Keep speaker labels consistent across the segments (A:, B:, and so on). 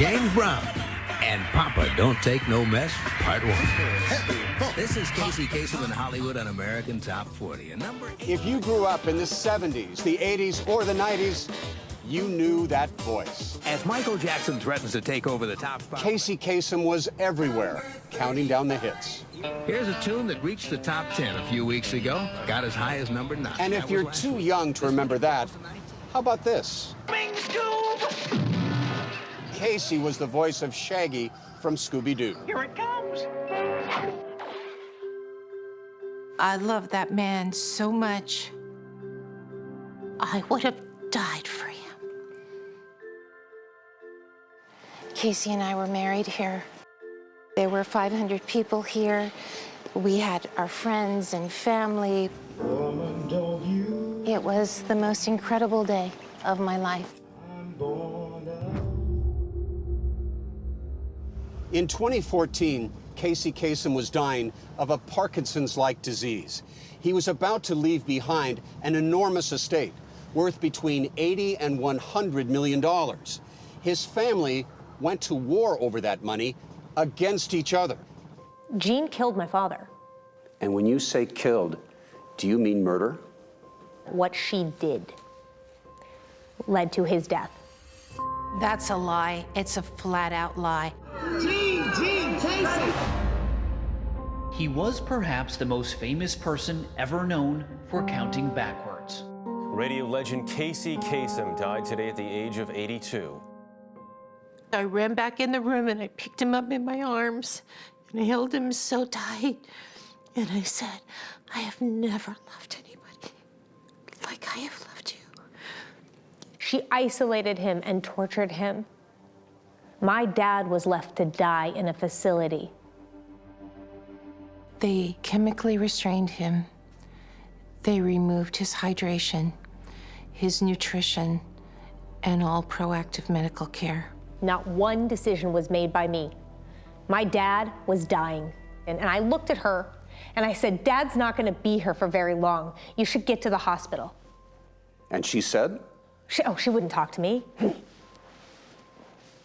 A: James Brown, and Papa Don't Take No Mess, Part 1. This is Casey Kasem in Hollywood on American Top 40. And number 8.
B: If you grew up in the 70s, the 80s, or the 90s, you knew that voice.
A: As Michael Jackson threatens to take over the top spot,
B: Casey Kasem was everywhere, counting down the hits.
A: here's a tune that reached the top 10 a few weeks ago, got as high as number 9.
B: And if you're too young to remember that, how about this? Casey was the voice of Shaggy from Scooby Doo.
C: Here it comes.
D: I love that man so much. I would have died for him. Casey and I were married here. There were 500 people here. We had our friends and family. It was the most incredible day of my life.
B: In 2014, Casey Kasem was dying of a Parkinson's-like disease. He was about to leave behind an enormous estate worth between $80 and $100 million. His family went to war over that money against each other.
E: Jean killed my father.
B: And when you say killed, do you mean murder?
E: What she did led to his death.
D: That's a lie. It's a flat-out lie.
C: Jean, Casey.
F: He was perhaps the most famous person ever known for counting backwards.
G: Radio legend Casey Kasem died today at the age of 82.
D: I ran back in the room and I picked him up in my arms and I held him so tight. And I said, I have never loved anybody like I have loved you.
E: She isolated him and tortured him. My dad was left to die in a facility.
D: They chemically restrained him. They removed his hydration, his nutrition, and all proactive medical care.
E: Not one decision was made by me. My dad was dying. And I looked at her and I said, Dad's not gonna be here for very long. You should get to the hospital.
B: And she said?
E: She wouldn't talk to me.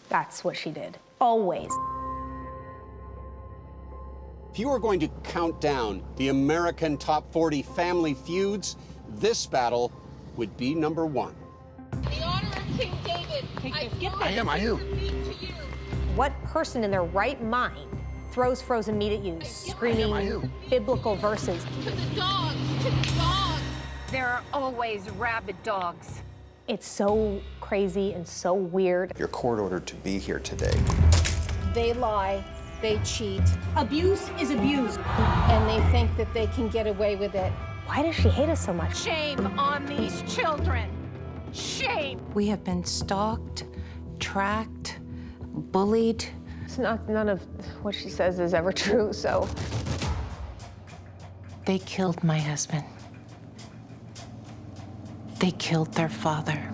E: That's what she did, always.
B: If you were going to count down the American Top 40 family feuds, this battle would be number 1.
H: The honor of King David, I am.
E: What person in their right mind throws frozen meat at you, screaming biblical verses?
H: To the dogs, to the dogs.
I: There are always rabid dogs.
E: It's so crazy and so weird.
J: You're court ordered to be here today.
K: They lie, they cheat,
E: Abuse is abuse.
K: and they think that they can get away with it.
E: Why does she hate us so much?
I: Shame on these children. Shame.
D: We have been stalked, tracked, bullied.
E: None of what she says is ever true, so.
D: They killed my husband. They killed their father.